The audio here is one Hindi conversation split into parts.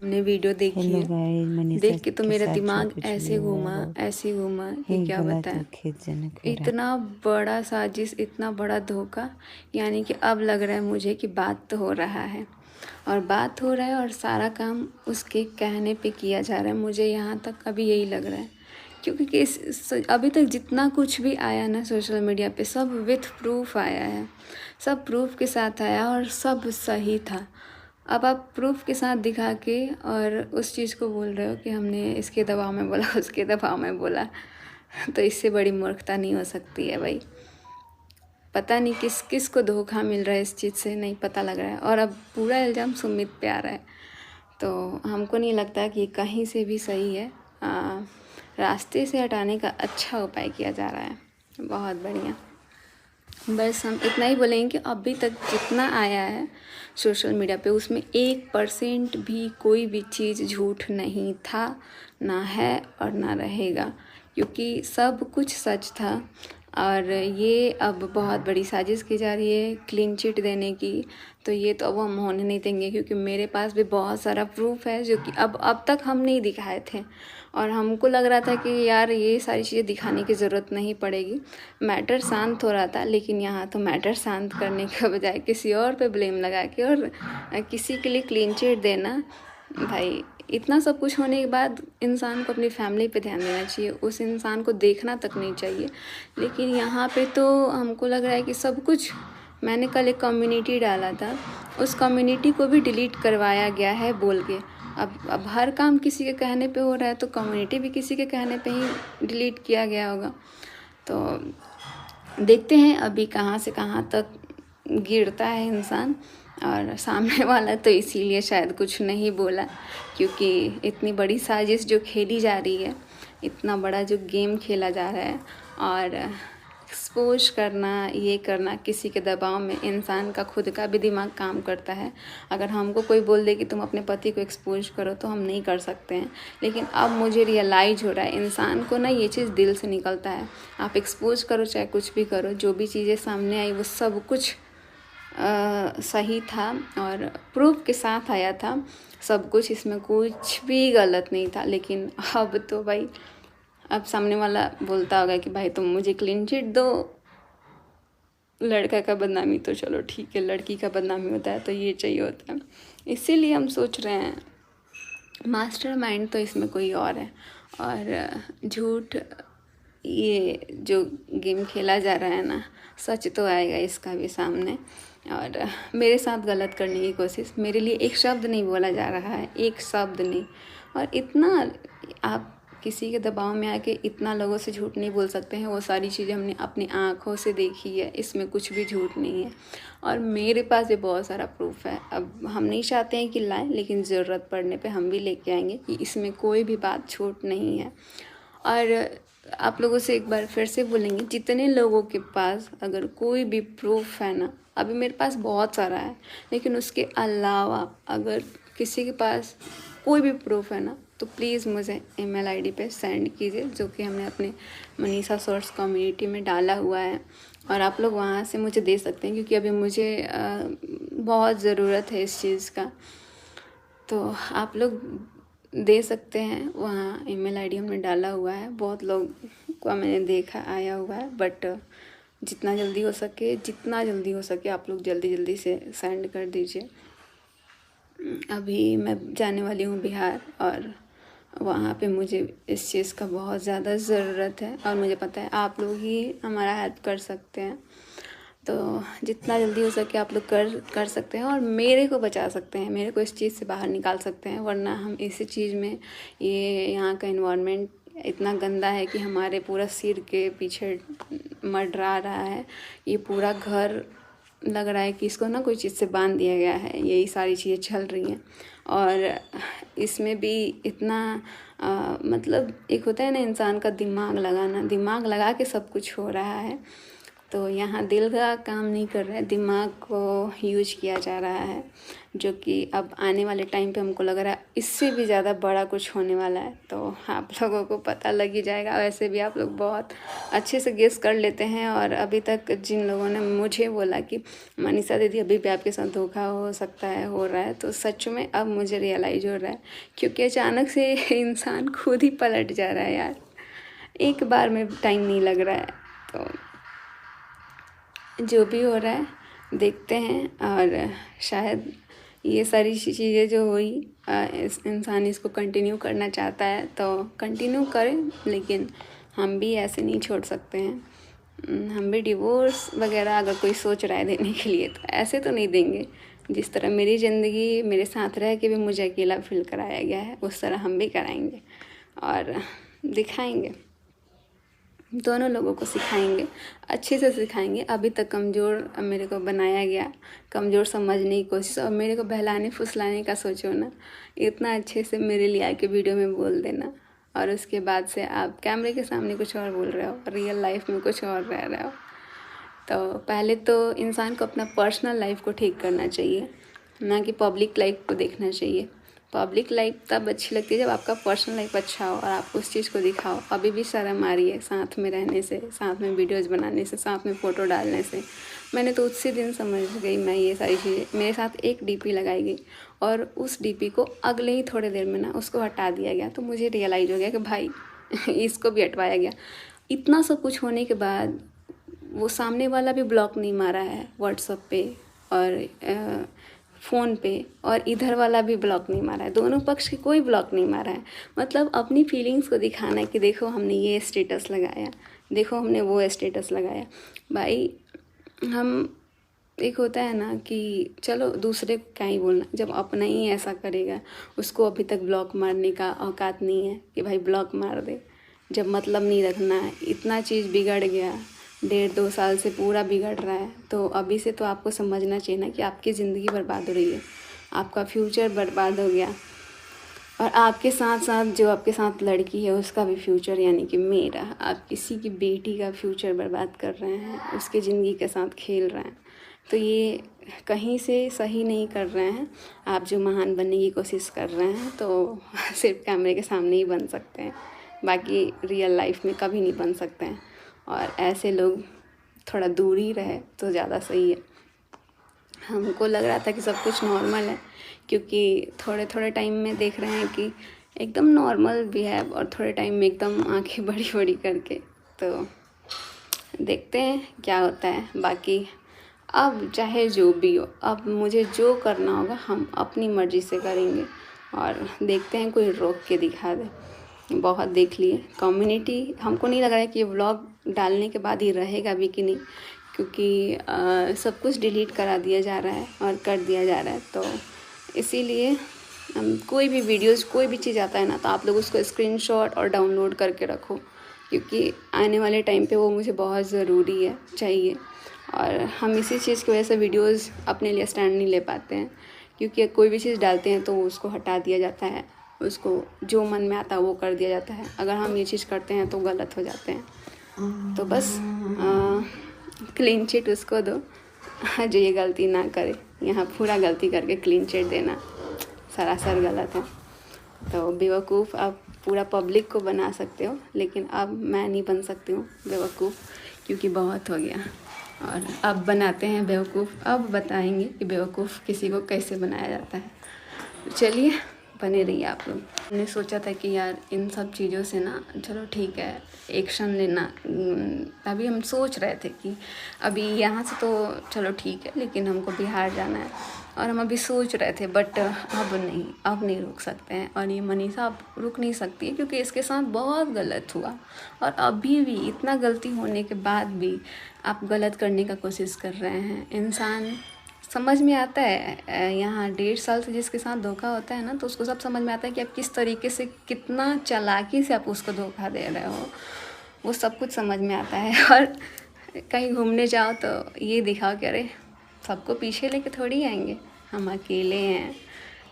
हमने वीडियो देखी हेलो है, गाइस, मनीषा देख के तो के मेरा साथ दिमाग सब कुछ ऐसे हुआ है। घूमा बहुत ऐसे घूमा ही कि क्या गलत बताएं। और खेदजनक हो रहा है। इतना बड़ा साजिश, इतना बड़ा धोखा, यानी कि अब लग रहा है मुझे कि बात तो हो रहा है और बात हो रहा है और सारा काम उसके कहने पे किया जा रहा है। मुझे यहाँ तक अभी यही लग रहा है, क्योंकि अभी तक जितना कुछ भी आया ना सोशल मीडिया पे, सब विथ प्रूफ आया है, सब प्रूफ के साथ आया और सब सही था। अब आप प्रूफ के साथ दिखा के और उस चीज़ को बोल रहे हो कि हमने इसके दबाव में बोला, उसके दबाव में बोला, तो इससे बड़ी मूर्खता नहीं हो सकती है भाई। पता नहीं किस किस को धोखा मिल रहा है, इस चीज़ से नहीं पता लग रहा है। और अब पूरा इल्ज़ाम सुमित पे आ रहा है, तो हमको नहीं लगता कि कहीं से भी सही है। रास्ते से हटाने का अच्छा उपाय किया जा रहा है, बहुत बढ़िया। बस हम इतना ही बोलेंगे कि अभी तक जितना आया है सोशल मीडिया पे, उसमें 1% भी कोई भी चीज़ झूठ नहीं था, ना है और ना रहेगा, क्योंकि सब कुछ सच था। और ये अब बहुत बड़ी साजिश की जा रही है क्लीन चिट देने की, तो ये तो अब हम होने नहीं देंगे, क्योंकि मेरे पास भी बहुत सारा प्रूफ है जो कि अब तक हम नहीं दिखाए थे। और हमको लग रहा था कि यार ये सारी चीज़ें दिखाने की ज़रूरत नहीं पड़ेगी, मैटर शांत हो रहा था। लेकिन यहाँ तो मैटर शांत करने के बजाय किसी और पे ब्लेम लगा के और किसी के लिए क्लीन चिट देना, भाई इतना सब कुछ होने के बाद इंसान को अपनी फैमिली पे ध्यान देना चाहिए, उस इंसान को देखना तक नहीं चाहिए। लेकिन यहाँ पे तो हमको लग रहा है कि सब कुछ, मैंने कल एक कम्युनिटी डाला था, उस कम्युनिटी को भी डिलीट करवाया गया है बोल के। अब हर काम किसी के कहने पे हो रहा है, तो कम्युनिटी भी किसी के कहने पे ही डिलीट किया गया होगा। तो देखते हैं अभी कहाँ से कहाँ तक गिरता है इंसान। और सामने वाला तो इसीलिए शायद कुछ नहीं बोला, क्योंकि इतनी बड़ी साजिश जो खेली जा रही है, इतना बड़ा जो गेम खेला जा रहा है, और एक्सपोज करना, ये करना किसी के दबाव में, इंसान का खुद का भी दिमाग काम करता है। अगर हमको कोई बोल दे कि तुम अपने पति को एक्सपोज करो, तो हम नहीं कर सकते हैं। लेकिन अब मुझे रियलाइज़ हो रहा है, इंसान को ना ये चीज़ दिल से निकलता है। आप एक्सपोज करो चाहे कुछ भी करो, जो भी चीज़ें सामने आई वो सब कुछ सही था और प्रूफ के साथ आया था सब कुछ, इसमें कुछ भी गलत नहीं था। लेकिन अब तो भाई, अब सामने वाला बोलता होगा कि भाई तुम मुझे क्लीन चिट दो, लड़का का बदनामी तो चलो ठीक है, लड़की का बदनामी होता है तो ये चाहिए होता है। इसीलिए हम सोच रहे हैं मास्टरमाइंड तो इसमें कोई और है। और झूठ, ये जो गेम खेला जा रहा है ना, सच तो आएगा इसका भी सामने। और मेरे साथ गलत करने की कोशिश, मेरे लिए एक शब्द नहीं बोला जा रहा है, एक शब्द नहीं। और इतना आप किसी के दबाव में आके इतना लोगों से झूठ नहीं बोल सकते हैं। वो सारी चीज़ें हमने अपनी आँखों से देखी है, इसमें कुछ भी झूठ नहीं है। और मेरे पास भी बहुत सारा प्रूफ है। अब हम नहीं चाहते हैं कि लाएं, लेकिन ज़रूरत पड़ने पे हम भी लेके आएंगे कि इसमें कोई भी बात झूठ नहीं है। और आप लोगों से एक बार फिर से बोलेंगे, जितने लोगों के पास अगर कोई भी प्रूफ है ना, अभी मेरे पास बहुत सारा है, लेकिन उसके अलावा अगर किसी के पास कोई भी प्रूफ है ना, तो प्लीज़ मुझे ईमेल आईडी पे सेंड कीजिए, जो कि हमने अपने मनीषा सोर्स कम्युनिटी में डाला हुआ है। और आप लोग वहाँ से मुझे दे सकते हैं, क्योंकि अभी मुझे बहुत ज़रूरत है इस चीज़ का। तो आप लोग दे सकते हैं, वहाँ ईमेल आईडी हमने डाला हुआ है। बहुत लोग को मैंने देखा आया हुआ है, बट जितना जल्दी हो सके आप लोग जल्दी से सेंड कर दीजिए। अभी मैं जाने वाली हूँ बिहार, और वहाँ पे मुझे इस चीज़ का बहुत ज़्यादा ज़रूरत है, और मुझे पता है आप लोग ही हमारा हेल्प कर सकते हैं। तो जितना जल्दी हो सके आप लोग कर सकते हैं और मेरे को बचा सकते हैं, मेरे को इस चीज़ से बाहर निकाल सकते हैं। वरना हम इसी चीज़ में, ये यहाँ का इन्वायरमेंट इतना गंदा है कि हमारे पूरा सिर के पीछे मंडरा रहा है। ये पूरा घर लग रहा है कि इसको ना कोई चीज़ से बांध दिया गया है, यही सारी चीज़ें चल रही हैं। और इसमें भी इतना मतलब एक होता है ना इंसान का दिमाग लगाना, दिमाग लगा के सब कुछ हो रहा है। तो यहाँ दिल का काम नहीं कर रहा है, दिमाग को यूज किया जा रहा है, जो कि अब आने वाले टाइम पे हमको लग रहा है इससे भी ज़्यादा बड़ा कुछ होने वाला है। तो आप लोगों को पता लग ही जाएगा। वैसे भी आप लोग बहुत अच्छे से गेस कर लेते हैं, और अभी तक जिन लोगों ने मुझे बोला कि मनीषा दीदी अभी भी आपके साथ धोखा हो सकता है, हो रहा है, तो सच में अब मुझे रियलाइज़ हो रहा है, क्योंकि अचानक से इंसान खुद ही पलट जा रहा है यार, एक बार में टाइम नहीं लग रहा है। तो जो भी हो रहा है देखते हैं, और शायद ये सारी चीज़ें जो हुई इंसान इसको कंटिन्यू करना चाहता है तो कंटिन्यू करें, लेकिन हम भी ऐसे नहीं छोड़ सकते हैं। हम भी डिवोर्स वगैरह अगर कोई सोच रहा है देने के लिए तो ऐसे तो नहीं देंगे। जिस तरह मेरी ज़िंदगी मेरे साथ रह के भी मुझे अकेला फील कराया गया है, उस तरह हम भी कराएंगे और दिखाएंगे, दोनों लोगों को सिखाएंगे, अच्छे से सिखाएंगे। अभी तक कमज़ोर मेरे को बनाया गया, कमज़ोर समझने की कोशिश, और मेरे को बहलाने फुसलाने का सोचो ना, इतना अच्छे से मेरे लिए आके वीडियो में बोल देना, और उसके बाद से आप कैमरे के सामने कुछ और बोल रहे हो, रियल लाइफ में कुछ और रह रहे हो। तो पहले तो इंसान को अपना पर्सनल लाइफ को ठीक करना चाहिए, ना कि पब्लिक लाइफ को देखना चाहिए। पब्लिक लाइफ तब अच्छी लगती है जब आपका पर्सनल लाइफ अच्छा हो और आप उस चीज़ को दिखाओ। अभी भी शर्म आ रही है साथ में रहने से, साथ में वीडियोज़ बनाने से, साथ में फ़ोटो डालने से। मैंने तो उसी दिन समझ गई मैं ये सारी चीज़ें। मेरे साथ एक डीपी लगाई गई और उस डीपी को अगले ही थोड़े देर में ना उसको हटा दिया गया, तो मुझे रियलाइज़ हो गया कि भाई इसको भी हटवाया गया। इतना सब कुछ होने के बाद वो सामने वाला भी ब्लॉक नहीं मारा है व्हाट्सएप पे और फ़ोन पे, और इधर वाला भी ब्लॉक नहीं मारा है, दोनों पक्ष की कोई ब्लॉक नहीं मारा है। मतलब अपनी फीलिंग्स को दिखाना है कि देखो हमने ये स्टेटस लगाया, देखो हमने वो स्टेटस लगाया। भाई हम, एक होता है ना कि चलो दूसरे को क्या ही बोलना, जब अपना ही ऐसा करेगा, उसको अभी तक ब्लॉक मारने का औकात नहीं है कि भाई ब्लॉक मार दे, जब मतलब नहीं रखना है। इतना चीज़ बिगड़ गया, 1.5-2 साल से पूरा बिगड़ रहा है, तो अभी से तो आपको समझना चाहिए ना कि आपकी ज़िंदगी बर्बाद हो रही है, आपका फ्यूचर बर्बाद हो गया, और आपके साथ साथ जो आपके साथ लड़की है उसका भी फ्यूचर, यानी कि मेरा, आप किसी की बेटी का फ्यूचर बर्बाद कर रहे हैं, उसकी ज़िंदगी के साथ खेल रहे हैं। तो ये कहीं से सही नहीं कर रहे हैं। आप जो महान बनने की कोशिश कर रहे हैं तो सिर्फ कैमरे के सामने ही बन सकते हैं, बाकी रियल लाइफ में कभी नहीं बन सकते हैं। और ऐसे लोग थोड़ा दूर ही रहे तो ज़्यादा सही है। हमको लग रहा था कि सब कुछ नॉर्मल है, क्योंकि थोड़े थोड़े टाइम में देख रहे हैं कि एकदम नॉर्मल बिहेव, और थोड़े टाइम में एकदम आंखें बड़ी बड़ी करके। तो देखते हैं क्या होता है। बाकी अब चाहे जो भी हो, अब मुझे जो करना होगा हम अपनी मर्ज़ी से करेंगे, और देखते हैं कोई रोक के दिखा दे। बहुत देख लिए कम्युनिटी, हमको नहीं लग रहा है कि ये व्लॉग डालने के बाद ही रहेगा भी कि नहीं, क्योंकि सब कुछ डिलीट करा दिया जा रहा है और कर दिया जा रहा है। तो इसीलिए कोई भी वीडियोज़, कोई भी चीज़ आता है ना, तो आप लोग उसको स्क्रीनशॉट और डाउनलोड करके रखो, क्योंकि आने वाले टाइम पे वो मुझे बहुत ज़रूरी है, चाहिए। और हम इसी चीज़ की वजह से वीडियोज़ अपने लिए स्टैंड नहीं ले पाते हैं, क्योंकि कोई भी चीज़ डालते हैं तो उसको हटा दिया जाता है, उसको जो मन में आता है वो कर दिया जाता है। अगर हम ये चीज़ करते हैं तो गलत हो जाते हैं। तो बस क्लीन चिट उसको दो जो ये गलती ना करे। यहाँ पूरा गलती करके क्लीन चिट देना सरासर गलत है। तो बेवकूफ़ आप पूरा पब्लिक को बना सकते हो, लेकिन अब मैं नहीं बन सकती हूँ बेवकूफ़, क्योंकि बहुत हो गया। और अब बनाते हैं बेवकूफ़, अब बताएंगे कि बेवकूफ़ किसी को कैसे बनाया जाता है। चलिए बने रहिए आप लोग। हमने सोचा था कि यार इन सब चीज़ों से ना, चलो ठीक है एक्शन लेना, अभी हम सोच रहे थे कि अभी यहाँ से तो चलो ठीक है, लेकिन हमको बिहार जाना है, और हम अभी सोच रहे थे, बट अब नहीं रुक सकते हैं। और ये मनीषा अब रुक नहीं सकती है, क्योंकि इसके साथ बहुत गलत हुआ, और अभी भी इतना गलती होने के बाद भी आप गलत करने का कोशिश कर रहे हैं। इंसान समझ में आता है, यहाँ 1.5 साल से जिसके साथ धोखा होता है ना, तो उसको सब समझ में आता है कि आप किस तरीके से, कितना चालाकी से आप उसको धोखा दे रहे हो, वो सब कुछ समझ में आता है। और कहीं घूमने जाओ तो ये दिखाओ कि अरे सबको पीछे लेके थोड़ी आएंगे, हम अकेले हैं,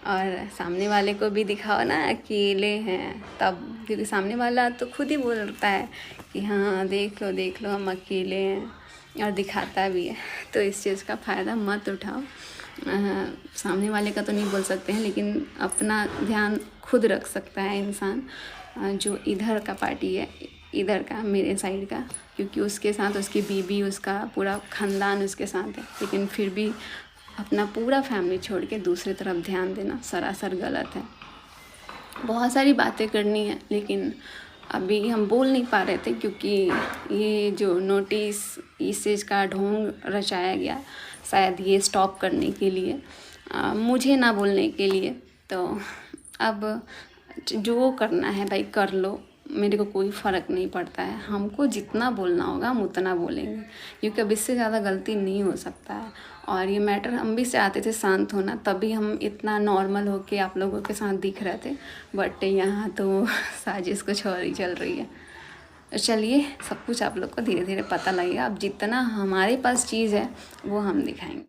और सामने वाले को भी दिखाओ ना अकेले हैं तब, क्योंकि सामने वाला तो खुद ही बोलता है कि हाँ देख लो हम अकेले हैं। और दिखाता भी है। तो इस चीज़ का फ़ायदा मत उठाओ। सामने वाले का तो नहीं बोल सकते हैं, लेकिन अपना ध्यान खुद रख सकता है इंसान। जो इधर का पार्टी है, इधर का मेरे साइड का, क्योंकि उसके साथ उसकी बीबी, उसका पूरा ख़ानदान उसके साथ है, लेकिन फिर भी अपना पूरा फैमिली छोड़ के दूसरी तरफ ध्यान देना सरासर गलत है। बहुत सारी बातें करनी है, लेकिन अभी हम बोल नहीं पा रहे थे, क्योंकि ये जो नोटिस इस चीज़ का ढोंग रचाया गया, शायद ये स्टॉप करने के लिए, मुझे ना बोलने के लिए। तो अब जो करना है भाई कर लो, मेरे को कोई फ़र्क नहीं पड़ता है। हमको जितना बोलना होगा हम उतना बोलेंगे, क्योंकि अब इससे ज़्यादा गलती नहीं हो सकता है। और ये मैटर हम भी चाहते थे शांत होना, तभी हम इतना नॉर्मल होके आप लोगों के साथ दिख रहे थे, बट यहाँ तो साजिश कुछ और ही चल रही है। तो चलिए, सब कुछ आप लोग को धीरे धीरे पता लगेगा। अब जितना हमारे पास चीज़ है वो हम दिखाएंगे।